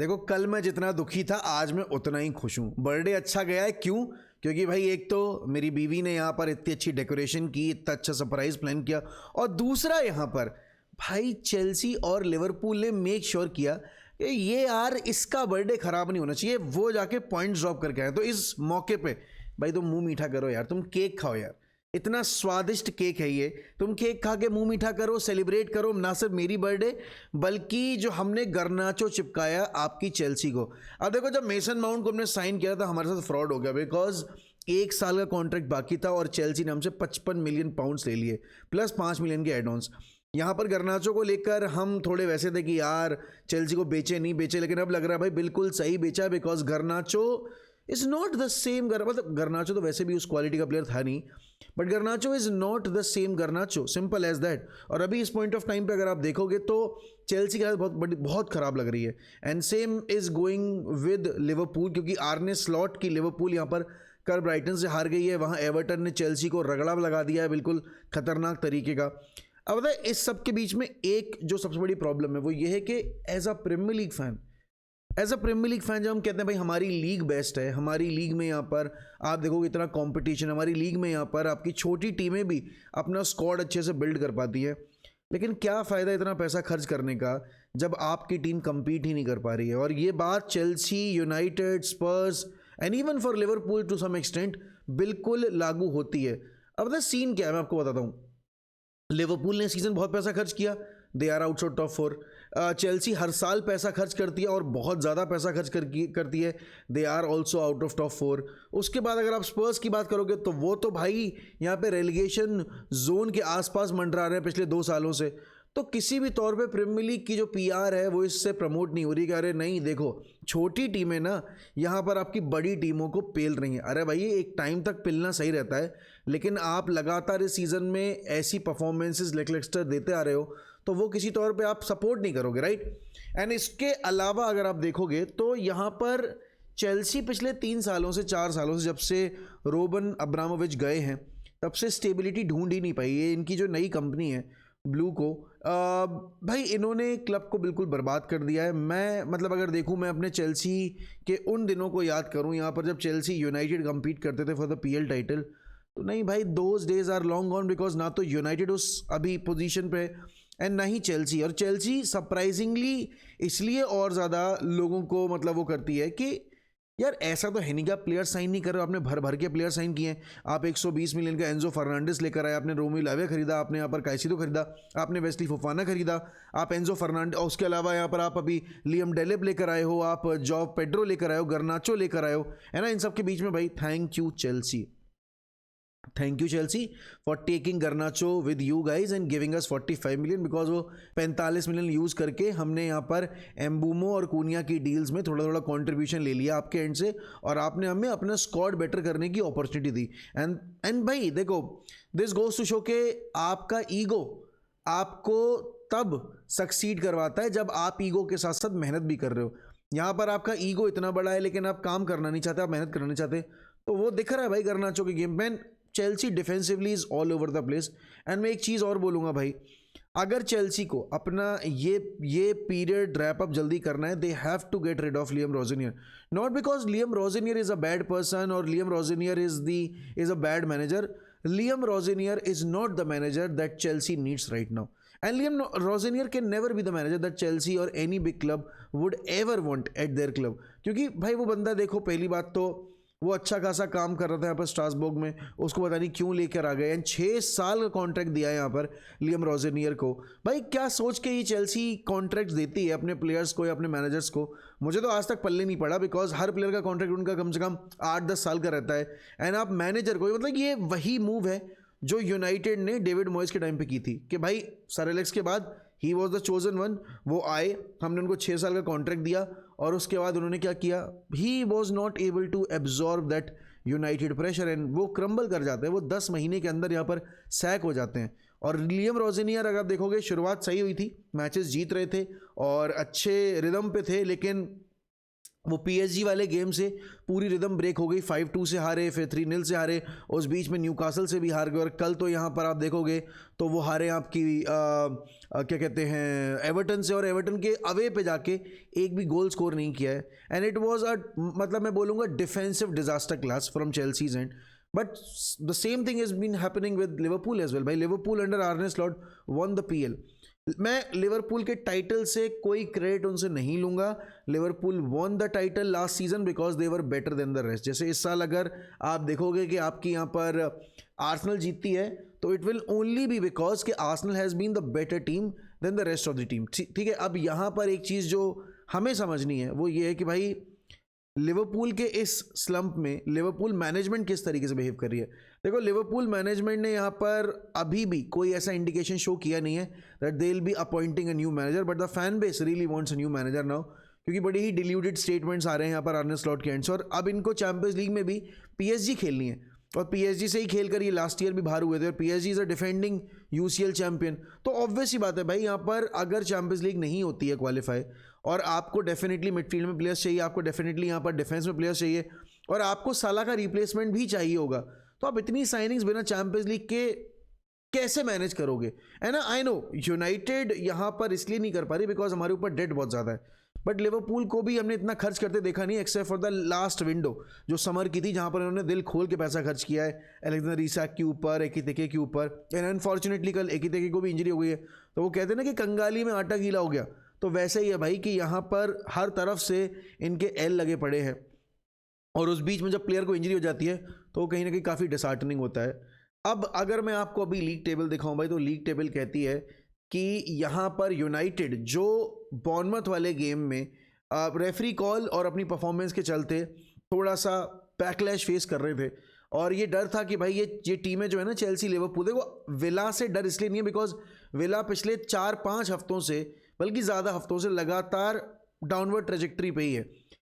देखो कल मैं जितना दुखी था आज मैं उतना ही खुश हूँ। बर्थडे अच्छा गया है, क्यों? क्योंकि भाई एक तो मेरी बीवी ने यहाँ पर इतनी अच्छी डेकोरेशन की, इतना अच्छा सरप्राइज प्लान किया, और दूसरा यहाँ पर भाई चेल्सी और लिवरपूल ने मेक श्योर किया कि ये यार इसका बर्थडे खराब नहीं होना चाहिए, वो जाके पॉइंट्स ड्रॉप करके आए। तो इस मौके पे भाई तुम मुंह मीठा करो यार, तुम केक खाओ यार, इतना स्वादिष्ट केक है ये, तुम केक खा के मुंह मीठा करो, सेलिब्रेट करो ना सिर्फ मेरी बर्थडे बल्कि जो हमने गर्नाचो चिपकाया आपकी चेल्सी को। अब देखो जब मेसन माउंट को हमने साइन किया था हमारे साथ फ्रॉड हो गया, बिकॉज 1 साल का कॉन्ट्रैक्ट बाकी था और चेल्सी ने हमसे 55 मिलियन पाउंड्स ले लिए प्लस 5 मिलियन के एड-ऑन्स। यहाँ पर गर्नाचो को लेकर हम थोड़े वैसे थे कि यार चेल्सी को बेचे नहीं बेचे, लेकिन अब लग रहा है भाई बिल्कुल सही बेचा, because गर्नाचो is not the same मतलब गर्नाचो तो वैसे भी उस क्वालिटी का प्लेयर था नहीं, but Garnacho is not the same Garnacho, simple as that. और अभी इस पॉइंट ऑफ टाइम पे अगर आप देखोगे तो चेल्सी की हालत बहुत ख़राब लग रही है, and same is going with Liverpool, क्योंकि आर्ने स्लॉट की लिवरपूल यहाँ पर कल ब्राइटन से हार गई है, वहाँ एवर्टन ने चेल्सी को रगड़ा लगा दिया है बिल्कुल खतरनाक तरीके का। अब बताए इस सब के बीच में एक जो सबसे बड़ी प्रॉब्लम है वो ये है कि as a Premier League fan जब हम कहते हैं भाई हमारी लीग बेस्ट है, हमारी लीग में यहाँ पर आप देखोगे इतना कंपटीशन, हमारी लीग में यहाँ पर आपकी छोटी टीमें भी अपना स्क्वाड अच्छे से बिल्ड कर पाती है, लेकिन क्या फ़ायदा इतना पैसा खर्च करने का जब आपकी टीम compete ही नहीं कर पा रही है। और ये बात Chelsea, United, Spurs and even for Liverpool to some extent बिल्कुल लागू होती है। अब सीन क्या है मैं आपको बताता हूँ। लिवरपूल ने सीजन बहुत पैसा खर्च किया, they are outside top 4। Chelsea हर साल पैसा खर्च करती है और बहुत ज़्यादा पैसा खर्च करती है, they are also out of top 4। उसके बाद अगर आप स्पर्स की बात करोगे तो वो तो भाई यहाँ पे रेलीगेशन जोन के आसपास मंडरा रहे हैं पिछले 2 सालों से। तो किसी भी तौर पे प्रीमियर लीग की जो पीआर है वो इससे प्रमोट नहीं हो रही कि अरे नहीं देखो छोटी टीमें ना यहाँ पर आपकी बड़ी टीमों को पेल रही हैं। अरे भाई एक टाइम तक पिलना सही रहता है, लेकिन आप लगातार इस सीज़न में ऐसी परफॉर्मेंसेस लेक्लेस्टर देते आ रहे हो तो वो किसी तौर पे आप सपोर्ट नहीं करोगे, राइट। एंड इसके अलावा अगर आप देखोगे तो यहाँ पर चेल्सी पिछले 3 सालों से 4 सालों से जब से रोबन अब्रामोविच गए हैं तब से स्टेबिलिटी ढूंढ ही नहीं पाई है। इनकी जो नई कंपनी है ब्लू को भाई इन्होंने क्लब को बिल्कुल बर्बाद कर दिया है। मैं मतलब अगर देखूं मैं अपने चेल्सी के उन दिनों को याद करूं यहाँ पर जब चेल्सी यूनाइटेड compete करते थे फॉर द पीएल टाइटल, तो नहीं भाई those days are long gone, because ना तो यूनाइटेड उस अभी पोजीशन पे एंड ना ही चेल्सी। और चेल्सी सरप्राइजिंगली इसलिए और ज़्यादा लोगों को मतलब वो करती है कि यार ऐसा तो है नहीं कि आप प्लेयर साइन नहीं कर रहे हो, आपने भर भर के प्लेयर साइन किए हैं। आप 120 मिलियन का एंजो फर्नांडिस लेकर आए, आपने रोमी लावे खरीदा, आपने यहाँ पर काइसिडो खरीदा, आपने वेस्ली फोफाना खरीदा, आप एंजो फर्नांडिस, और उसके अलावा यहाँ पर आप अभी लियम डेलेप लेकर आए हो, आप जॉ पेड्रो लेकर आए हो, गर्नाचो लेकर आए हो, है ना। इन सब के बीच में भाई thank you Chelsea for taking गर्नाचो with you guys and giving us 45 million, because वो 45 मिलियन यूज़ करके हमने यहाँ पर एम्बूमो और कूनिया की डील्स में थोड़ा थोड़ा कंट्रीब्यूशन ले लिया आपके एंड से, और आपने हमें अपना स्क्वाड बेटर करने की अपॉर्चुनिटी दी। एंड भाई देखो दिस गोज टू शो के आपका ईगो आपको तब सक्सीड करवाता है जब आप ईगो के साथ साथ मेहनत भी कर रहे हो। यहाँ पर आपका ईगो इतना बड़ा है लेकिन आप काम करना नहीं चाहते, आप मेहनत करना नहीं चाहते, तो वो दिख रहा है भाई गर्नाचो के गेम में। Chelsea defensively is all over the place. And मैं एक चीज़ और बोलूँगा भाई, अगर चेल्सी को अपना ये पीरियड रैप अप जल्दी करना है, they have to get rid of Liam Rosenior, not because Liam Rosenior is a bad person और Liam Rosenior is a bad manager. Liam Rosenior is not the manager that Chelsea needs right now, and Liam Rosenior can never be the manager that Chelsea or any big club would ever want at their club. क्योंकि भाई वो बंदा देखो, पहली बात तो वो अच्छा खासा काम कर रहा था यहाँ पर स्ट्रासबर्ग में, उसको पता नहीं क्यों लेकर आ गए, एंड 6 साल का कॉन्ट्रैक्ट दिया है यहाँ पर लियम रोजनियर को। भाई क्या सोच के ये चेल्सी कॉन्ट्रैक्ट देती है अपने प्लेयर्स को या अपने मैनेजर्स को, मुझे तो आज तक पल्ले नहीं पड़ा, बिकॉज हर प्लेयर का कॉन्ट्रैक्ट उनका कम से कम 8-10 साल का रहता है। एंड आप मैनेजर को मतलब ये वही मूव है जो यूनाइटेड ने डेविड मॉयस के टाइम पे की थी कि भाई सर एलेक्स के बाद he was the chosen one, वो आए, हमने उनको 6 साल का कॉन्ट्रैक्ट दिया और उसके बाद उन्होंने क्या किया, he was not able to absorb that United pressure and वो क्रम्बल कर जाते हैं, वो 10 महीने के अंदर यहाँ पर सैक हो जाते हैं। और लियम रोजनियर अगर आप देखोगे शुरुआत सही हुई थी, मैचेस जीत रहे थे और अच्छे रिदम पे थे, लेकिन वो PSG वाले गेम से पूरी रिदम ब्रेक हो गई, 5-2 से हारे, फिर 3-0 से हारे, उस बीच में न्यूकासल से भी हार गए, और कल तो यहाँ पर आप देखोगे तो वो हारे आपकी क्या कहते हैं एवर्टन से, और एवर्टन के अवे पे जाके एक भी गोल स्कोर नहीं किया है। एंड इट वाज अ मतलब मैं बोलूँगा defensive disaster class from Chelsea's end. But the same thing is been happening with Liverpool as well. भाई Liverpool under Arne Slot won the PL। मैं लिवरपूल के title से कोई क्रेडिट उनसे नहीं लूंगा। Liverpool won the title last season because they were better than the rest. जैसे इस साल अगर आप देखोगे कि आपकी यहाँ पर आर्सेनल जीतती है तो it will only be because कि Arsenal has been the better team than the rest of the team. ठीक है, अब यहाँ पर एक चीज़ जो हमें समझनी है वो ये है कि भाई लिवरपूल के इस स्लंप में लिवरपूल मैनेजमेंट किस तरीके से बिहेव कर रही है। देखो लिवरपूल मैनेजमेंट ने यहाँ पर अभी भी कोई ऐसा इंडिकेशन शो किया नहीं है that they will B appointing a new manager, but the fan base really wants a new manager now, क्योंकि बड़ी ही डिल्यूटेड स्टेटमेंट्स आ रहे हैं यहाँ पर आर्ने स्लॉट के एंड से। और अब इनको चैंपियंस लीग में भी PSG खेलनी है, और PSG से ही खेल कर ये लास्ट ईयर भी बाहर हुए थे, और PSG is a defending UCL champion. तो ऑब्वियस ही बात है भाई, यहाँ पर अगर चैंपियंस लीग नहीं होती है क्वालिफाई, और आपको डेफिनेटली मिडफील्ड में प्लेयर्स चाहिए, आपको डेफिनेटली यहाँ पर डिफेंस में प्लेयर्स चाहिए, और आपको साला का रिप्लेसमेंट भी चाहिए होगा, तो आप इतनी साइनिंग्स बिना चैंपियंस लीग के कैसे मैनेज करोगे, है ना। आई नो यूनाइटेड यहाँ पर इसलिए नहीं कर पा रही बिकॉज हमारे ऊपर डेट बहुत ज़्यादा है, बट लिवरपूल को भी हमने इतना खर्च करते देखा नहीं except for the last window जो समर की थी, जहाँ पर उन्होंने दिल खोल के पैसा खर्च किया है एलेक्जेंडर इसाक के ऊपर, एकितिके के ऊपर। एंड अनफॉर्चुनेटली कल एकितिके को भी इंजरी हो गई है, तो वो कहते हैं ना कि कंगाली में आटा गीला हो गया, तो वैसे ही है भाई कि यहाँ पर हर तरफ से इनके एल लगे पड़े हैं, और उस बीच में जब प्लेयर को इंजरी हो जाती है तो कहीं ना कहीं काफ़ी डिसहार्टनिंग होता है। अब अगर मैं आपको अभी लीग टेबल दिखाऊं भाई, तो लीग टेबल कहती है कि यहाँ पर यूनाइटेड जो बॉर्नमथ वाले गेम में रेफरी कॉल और अपनी परफॉर्मेंस के चलते थोड़ा सा बैकलैश फेस कर रहे थे, और ये डर था कि भाई ये टीमें जो है ना चेल्सी लिवरपूल, देखो विला से डर इसलिए नहीं है बिकॉज विला पिछले 4-5 हफ्तों से बल्कि ज़्यादा हफ्तों से लगातार डाउनवर्ड ट्रेजेक्टरी पे ही है।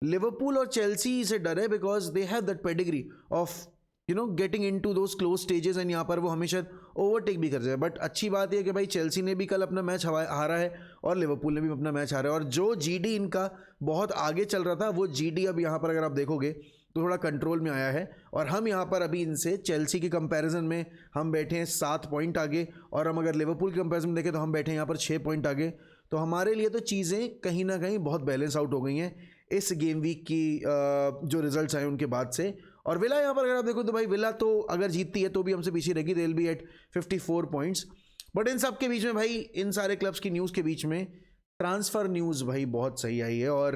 लिवरपूल और चेल्सी से डर है because they have that pedigree of getting into those close stages, and यहाँ पर वो हमेशा ओवरटेक भी कर जाए। बट अच्छी बात यह कि भाई चेल्सी ने भी कल अपना मैच हारा है, और लिवरपूल ने भी अपना मैच हारा है, और जो GD इनका बहुत आगे चल रहा था वो GD अब यहाँ पर अगर आप देखोगे तो थोड़ा कंट्रोल में आया है, और हम यहाँ पर अभी इनसे चेल्सी के कंपैरिजन में हम बैठे हैं 7 पॉइंट आगे, और हम अगर लिवरपूल के कंपैरिजन में देखें तो हम बैठे हैं यहाँ पर 6 पॉइंट आगे। तो हमारे लिए तो चीज़ें कहीं ना कहीं बहुत बैलेंस आउट हो गई हैं इस गेम वीक की जो रिजल्ट्स आए उनके बाद से। और विला यहाँ पर अगर आप देखो तो भाई विला तो अगर जीतती है तो भी हमसे पीछे रहेगी, they will be at 54 points. But इन सब के बीच में भाई, इन सारे क्लब्स की न्यूज़ के बीच में ट्रांसफ़र न्यूज़ भाई बहुत सही आई है, और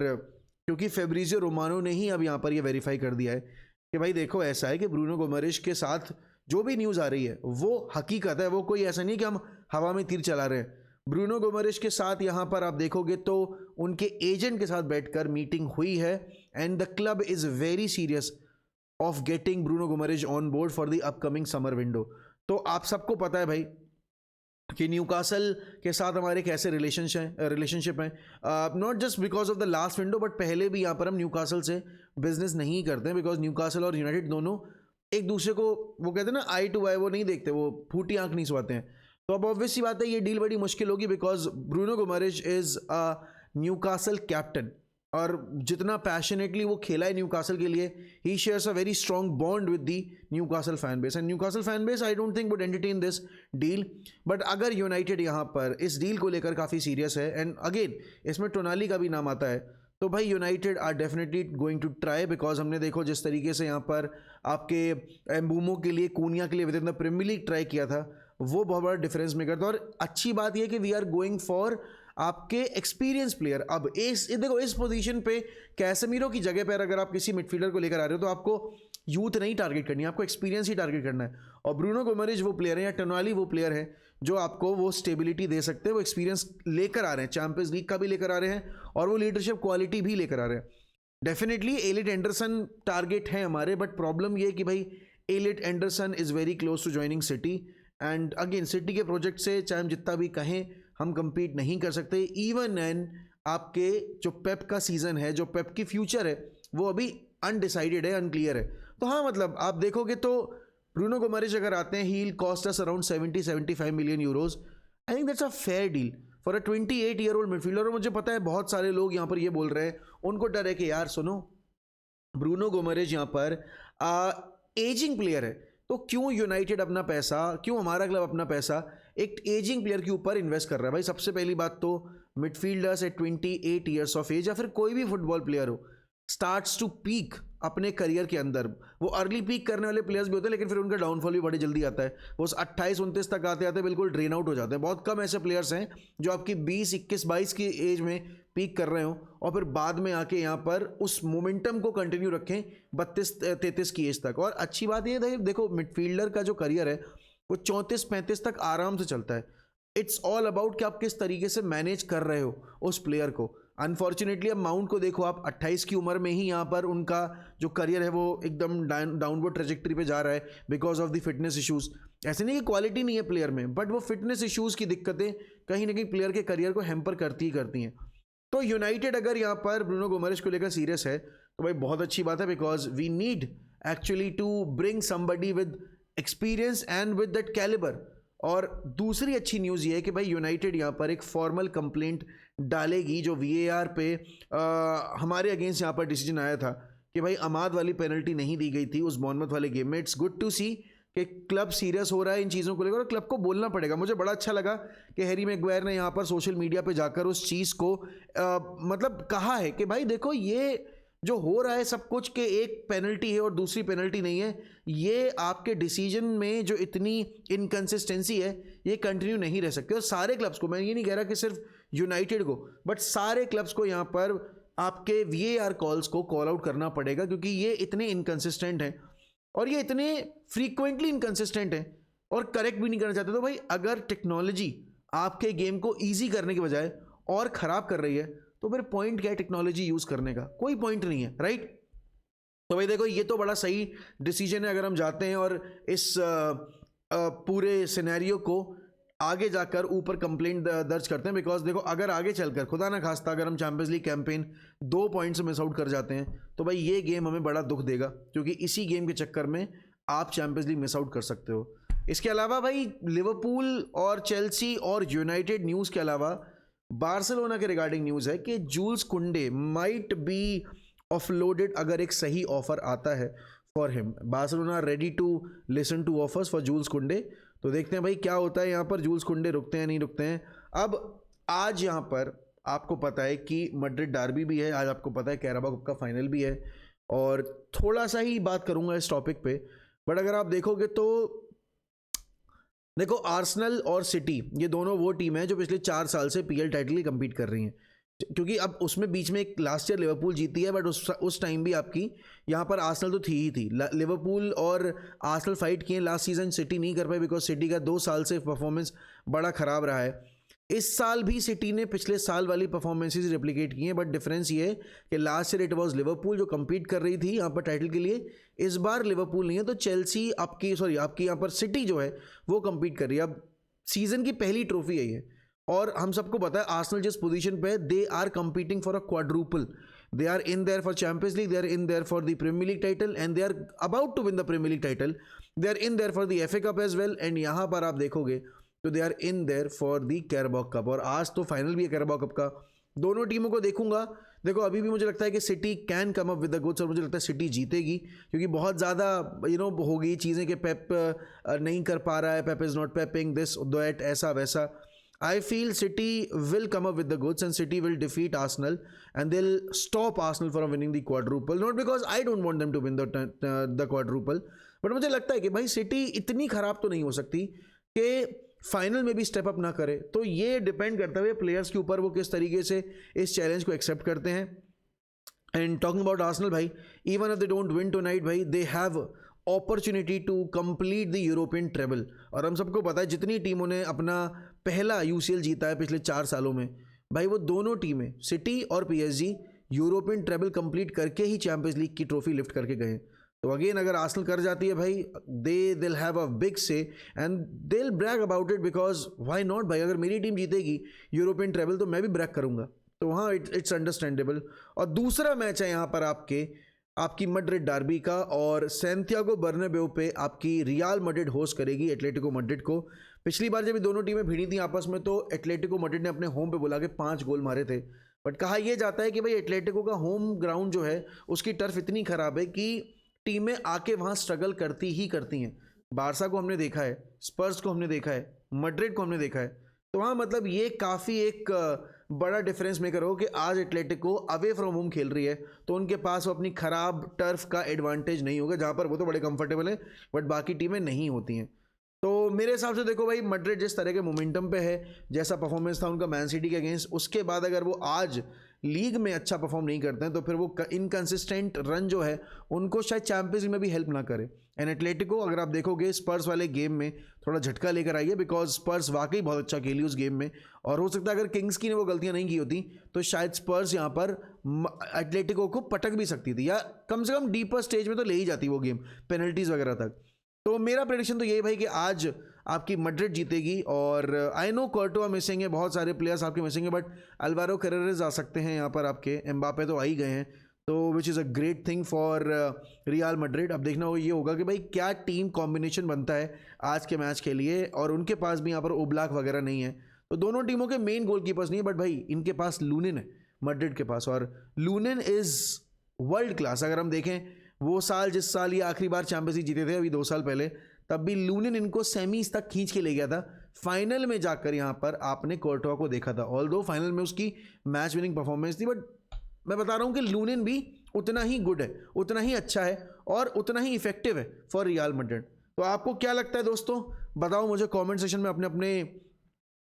क्योंकि फेब्रिजियो रोमानो ने ही अब यहाँ पर ये वेरीफाई कर दिया है कि भाई देखो ऐसा है कि ब्रूनो गुमरेश के साथ जो भी न्यूज़ आ रही है वो हकीकत है, वो कोई ऐसा नहीं कि हम हवा में तीर चला रहे हैं। ब्रूनो गुमरेश के साथ यहाँ पर आप देखोगे तो उनके एजेंट के साथ बैठकर मीटिंग हुई है, and the club is very serious of getting Bruno Guimaraes on board for the upcoming summer window. तो आप सबको पता है भाई कि न्यूकासल के साथ हमारे कैसे रिलेशनशिप हैं, not just because of the last window, but पहले भी यहाँ पर हम न्यूकासल से बिजनेस नहीं करते हैं बिकॉज न्यूकासल और यूनाइटेड दोनों एक दूसरे को वो कहते हैं ना आई टू आई, वो नहीं देखते, वो फूटी आंख नहीं सुहाते हैं। तो अब ऑब्वियस सी बात है ये डील बड़ी मुश्किल होगी because Bruno Guimaraes is a Newcastle captain, और जितना पैशनेटली वो खेला है न्यूकासल के लिए, he shares a very strong bond with the Newcastle fan base, and Newcastle fan base I don't think would entertain this deal. But अगर United यहाँ पर इस डील को लेकर काफ़ी सीरियस है, एंड अगेन इसमें टोनाली का भी नाम आता है, तो भाई United are definitely going to try, because हमने देखो जिस तरीके से यहाँ पर आपके एम्बूमो के लिए, कूनिया के लिए within the Premier League try किया था, वो बहुत बड़ा डिफरेंस मेकर था। और अच्छी बात यह कि वी आर गोइंग फॉर आपके एक्सपीरियंस प्लेयर। अब देखो इस पोजीशन पे कैसेमीरो की जगह पर अगर आप किसी मिडफील्डर को लेकर आ रहे हो तो आपको यूथ नहीं टारगेट करनी है, आपको एक्सपीरियंस ही टारगेट करना है, और ब्रूनो गुमरेश वो प्लेयर है या टोनाली वो प्लेयर है जो आपको वो स्टेबिलिटी दे सकते हैं, वो एक्सपीरियंस लेकर आ रहे हैं, चैंपियंस लीग का भी लेकर आ रहे हैं, और वो लीडरशिप क्वालिटी भी लेकर आ रहे हैं। डेफिनेटली एलिट एंडरसन टारगेट है हमारे, बट प्रॉब्लम ये कि भाई Elliott Anderson is very close to joining City, and again City के प्रोजेक्ट से चाहे हम जितना भी कहें हम compete नहीं कर सकते, इवन एंड आपके जो पेप का सीज़न है, जो पेप की फ्यूचर है वो अभी अनडिसाइडेड है, अनक्लियर है। तो हाँ मतलब आप देखोगे तो ब्रूनो गुमरेश अगर आते हैं, he will cost us around 70-75 million euros. I think that's a fair deal for a 28-year-old midfielder. और मुझे पता है बहुत सारे लोग यहाँ पर ये बोल रहे हैं, उनको डर है कि यार सुनो, ब्रूनो गोमेरेज यहाँ पर एजिंग प्लेयर है, तो क्यों यूनाइटेड अपना पैसा, क्यों हमारा क्लब अपना पैसा एक एजिंग प्लेयर के ऊपर इन्वेस्ट कर रहा है? भाई सबसे पहली बात तो midfielders at 28 years of age या फिर कोई भी फुटबॉल प्लेयर हो स्टार्ट्स टू पीक अपने करियर के अंदर। वो अर्ली पीक करने वाले प्लेयर्स भी होते हैं, लेकिन फिर उनका डाउनफॉल भी बड़ी जल्दी आता है। वो 28-29 तक आते आते बिल्कुल ड्रेन आउट हो जाते हैं। बहुत कम ऐसे प्लेयर्स हैं जो आपकी 20, 21, 22 की एज में पीक कर रहे हो और फिर बाद में आके यहाँ पर उस मोमेंटम को कंटिन्यू रखें 32-33 की एज तक। और अच्छी बात ये देखो, मिडफील्डर का जो करियर है वो 34-35 तक आराम से चलता है। इट्स ऑल अबाउट कि आप किस तरीके से मैनेज कर रहे हो उस प्लेयर को। अनफॉर्चुनेटली अब माउंट को देखो आप, 28 की उम्र में ही यहाँ पर उनका जो करियर है वो एकदम डाउनवर्ड ट्रेजेक्टरी पे जा रहा है because of the fitness issues. ऐसे नहीं कि क्वालिटी नहीं है प्लेयर में, बट वो फिटनेस इश्यूज की दिक्कतें कहीं ना कहीं प्लेयर के करियर को हैम्पर करती ही करती हैं। तो यूनाइटेड अगर यहाँ पर ब्रूनो गोमेरेज को लेकर सीरियस है तो भाई बहुत अच्छी बात है, because we need actually to bring somebody with experience and with that calibre. और दूसरी अच्छी न्यूज़ ये है कि भाई यूनाइटेड यहाँ पर एक फॉर्मल कंप्लेंट डालेगी जो VAR पे हमारे अगेंस्ट यहाँ पर डिसीजन आया था कि भाई अमाद वाली पेनल्टी नहीं दी गई थी उस बॉर्नमथ वाले गेम में। इट्स गुड टू सी कि क्लब सीरियस हो रहा है इन चीज़ों को लेकर और क्लब को बोलना पड़ेगा। मुझे बड़ा अच्छा लगा कि हैरी मैगवायर ने यहाँ पर सोशल मीडिया पे जाकर उस चीज़ को मतलब कहा है कि भाई देखो ये जो हो रहा है सब कुछ के एक पेनल्टी है और दूसरी पेनल्टी नहीं है, ये आपके डिसीजन में जो इतनी इनकंसिस्टेंसी है ये कंटिन्यू नहीं रह सकती। और सारे क्लब्स को, मैं ये नहीं कह रहा कि सिर्फ यूनाइटेड को, बट सारे क्लब्स को यहाँ पर आपके VAR कॉल्स को कॉल आउट करना पड़ेगा, क्योंकि ये इतने इनकंसिस्टेंट हैं और ये इतने फ्रीक्वेंटली इनकंसिस्टेंट हैं और करेक्ट भी नहीं करना चाहते। तो भाई अगर टेक्नोलॉजी आपके गेम को ईजी करने के बजाय और ख़राब कर रही है तो फिर पॉइंट क्या है टेक्नोलॉजी यूज़ करने का? कोई पॉइंट नहीं है, राइट? तो भाई देखो ये तो बड़ा सही डिसीजन है अगर हम जाते हैं और इस पूरे सिनेरियो को आगे जाकर ऊपर कंप्लेंट दर्ज करते हैं। बिकॉज देखो अगर आगे चलकर खुदा ना खास्ता अगर हम चैंपियंस लीग कैंपेन 2 पॉइंट से मिस आउट कर जाते हैं तो भाई ये गेम हमें बड़ा दुख देगा, क्योंकि इसी गेम के चक्कर में आप चैंपियंस लीग मिस आउट कर सकते हो। इसके अलावा भाई लिवरपूल और चेल्सी और यूनाइटेड न्यूज़ के अलावा बार्सिलोना के रिगार्डिंग न्यूज़ है कि जूल्स कुंडे माइट बी ऑफलोडेड अगर एक सही ऑफर आता है for him. Barcelona ready to listen to offers for Jules Kounde. तो देखते हैं भाई क्या होता है यहाँ पर, जूल्स कुंडे रुकते हैं नहीं रुकते हैं। अब आज यहाँ पर आपको पता है कि मैड्रिड डार्बी भी है, आज आपको पता है कैराबाओ कप का फाइनल भी है, और थोड़ा सा ही बात करूँगा इस टॉपिक पे। बट अगर आप देखोगे तो देखो आर्सेनल और सिटी ये दोनों वो टीम है जो पिछले 4 साल से PL टाइटल की कम्पीट कर रही हैं, क्योंकि अब उसमें बीच में एक लास्ट ईयर लिवरपूल जीती है, बट उस टाइम भी आपकी यहाँ पर आर्सेनल तो थी ही थी। लिवरपूल और आर्सेनल फाइट किए लास्ट सीजन, सिटी नहीं कर पाई बिकॉज सिटी का 2 साल से परफॉर्मेंस बड़ा ख़राब रहा है। इस साल भी सिटी ने पिछले साल वाली परफॉर्मेंसेस रेप्लिकेट की हैं, बट डिफरेंस ये है कि last year it was Liverpool जो कम्पीट कर रही थी यहाँ पर टाइटल के लिए, इस बार लिवरपूल नहीं है। तो चेल्सी आपकी यहाँ पर सिटी जो है वो कम्पीट कर रही है। अब सीजन की पहली ट्रॉफी है ये, और हम सबको पता है आर्सेनल जिस पोजीशन पे है, they are competing for a quadruple. They are in there for Champions League, they are in there for the Premier League title and they are about to win the Premier League title, they are in there for the FA cup as well, and यहाँ पर आप देखोगे तो they are in there for the Carabao Cup. और आज तो final भी है कैराबाओ कप का। दोनों टीमों को देखूंगा, देखो अभी भी मुझे लगता है कि city can come up with the goods, और मुझे लगता है सिटी जीतेगी, क्योंकि बहुत ज़्यादा हो गई चीज़ें कि पेप नहीं कर पा रहा है, Pep is not pepping this that ऐसा वैसा। I feel City will come up with the goods and City will defeat Arsenal and they'll stop Arsenal from winning the quadruple. Not because I don't want them to win the quadruple, but मुझे लगता है कि भाई city इतनी ख़राब तो नहीं हो सकती कि फाइनल में भी स्टेप अप ना करे। तो ये डिपेंड करता है प्लेयर्स के ऊपर, वो किस तरीके से इस चैलेंज को एक्सेप्ट करते हैं। एंड टॉकिंग अबाउट आर्सेनल भाई, even if they don't win tonight भाई, they have opportunity to complete the European treble. और हम सबको पता है जितनी टीमों ने अपना पहला UCL जीता है पिछले 4 सालों में, भाई वो दोनों टीमें सिटी और PSG यूरोपियन ट्रेबल कंप्लीट करके ही चैंपियंस लीग की ट्रॉफी लिफ्ट करके गए। तो अगेन अगर आर्सेनल कर जाती है भाई, they will have a big say and they will brag about it, because why not भाई, अगर मेरी टीम जीतेगी यूरोपियन ट्रेबल तो मैं भी ब्रैग करूंगा। तो हाँ, इट्स अंडरस्टैंडेबल। और दूसरा मैच है यहाँ पर आपकी मैड्रिड डार्बी का, और सैंटियागो बर्नाब्यू पे आपकी रियल मैड्रिड होस्ट करेगी एटलेटिको मैड्रिड को। पिछली बार जब ये दोनों टीमें भिड़ी थी आपस में तो एटलेटिको मैड्रिड ने अपने होम पे बुला के 5 गोल मारे थे, बट कहा यह जाता है कि भाई एटलेटिको का होम ग्राउंड जो है उसकी टर्फ इतनी खराब है कि टीमें आके वहाँ स्ट्रगल करती ही करती हैं। बारसा को हमने देखा है, स्पर्स को हमने देखा है, मैड्रिड को हमने देखा है, तो हाँ मतलब ये काफ़ी एक बड़ा डिफरेंस मेकर हो कि आज एटलेटिको अवे फ्रॉम होम खेल रही है तो उनके पास वो अपनी ख़राब टर्फ का एडवांटेज नहीं होगा, जहाँ पर वो तो बड़े कंफर्टेबल है बट बाकी टीमें नहीं होती हैं। तो मेरे हिसाब से देखो भाई, मैड्रिड जिस तरह के मोमेंटम पे है, जैसा परफॉर्मेंस था उनका मैन सिटी के अगेंस्ट, उसके बाद अगर वो आज लीग में अच्छा परफॉर्म नहीं करते हैं तो फिर वो इनकंसिस्टेंट रन जो है उनको शायद चैंपियंस लीग में भी हेल्प ना करे। एंड एटलेटिको अगर आप देखोगे स्पर्स वाले गेम में थोड़ा झटका लेकर आई है, बिकॉज स्पर्स वाकई बहुत अच्छा खेली उस गेम में, और हो सकता है अगर किंग्स की ने वो गलतियां नहीं की होती तो शायद स्पर्स यहाँ पर एटलेटिको को पटक भी सकती थी, या कम से कम डीपर स्टेज में तो ले ही जाती वो गेम पेनल्टीज वगैरह तक। तो मेरा प्रेडिक्शन तो यही भाई कि आज आपकी मैड्रिड जीतेगी। और आई नो कोर्टोआ मिसिंग है, बहुत सारे प्लेयर्स आपके मिसिंग है, बट अल्वारो कैरेरेस आ सकते हैं यहाँ पर आपके, एम्बापे तो आ ही गए हैं, तो which is a great thing for real Madrid. अब देखना ये होगा कि भाई क्या टीम कॉम्बिनेशन बनता है आज के मैच के लिए, और उनके पास भी यहाँ पर ओब्लाक वगैरह नहीं है, तो दोनों टीमों के मेन गोलकीपर्स नहीं है, बट भाई इनके पास लूनिन है मैड्रिड के पास, और लूनिन इज़ वर्ल्ड क्लास। अगर हम देखें वो साल जिस साल ये आखिरी बार चैंपियंस लीग जीते थे अभी 2 साल पहले, तब भी लूनिन इनको सेमीज तक खींच के ले गया था। फाइनल में जाकर यहाँ पर आपने कोर्टोआ को देखा था, ऑल्दो फाइनल में उसकी मैच विनिंग परफॉर्मेंस थी, बट मैं बता रहा हूँ कि लूनिन भी उतना ही गुड है, उतना ही अच्छा है और उतना ही इफेक्टिव है फॉर रियल मैड्रिड। तो आपको क्या लगता है दोस्तों, बताओ मुझे कमेंट सेक्शन में अपने अपने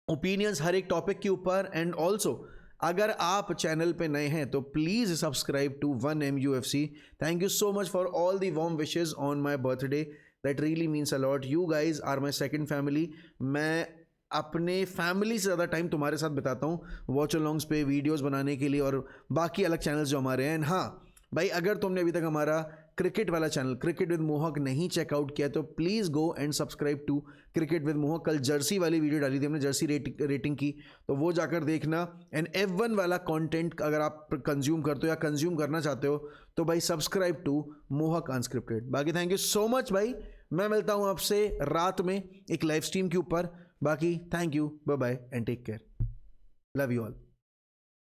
ओपिनियंस हर एक टॉपिक के ऊपर। एंड ऑल्सो अगर आप चैनल पे नए हैं तो please subscribe to 1MUFC। Thank you so much for all the warm wishes on my birthday, that really means a lot. You guys are my second family. मैं अपने फैमिली से ज़्यादा टाइम तुम्हारे साथ बिताता हूँ वॉच अलॉन्ग्स पे वीडियोस बनाने के लिए और बाकी अलग चैनल्स जो हमारे हैं। हाँ भाई, अगर तुमने अभी तक हमारा क्रिकेट वाला चैनल क्रिकेट विद मोहक नहीं चेकआउट किया तो please go and subscribe to cricket with Mohak. कल जर्सी वाली वीडियो डाली थी हमने, जर्सी रेटिंग की, तो वो जाकर देखना। एंड F1 वाला कंटेंट अगर आप कंज्यूम करते हो या कंज्यूम करना चाहते हो तो भाई सब्सक्राइब टू मोहक अनस्क्रिप्टेड। बाकी थैंक यू सो मच भाई, मैं मिलता हूँ आपसे रात में एक लाइव स्ट्रीम के ऊपर। बाकी thank you, bye bye and take care, love you all.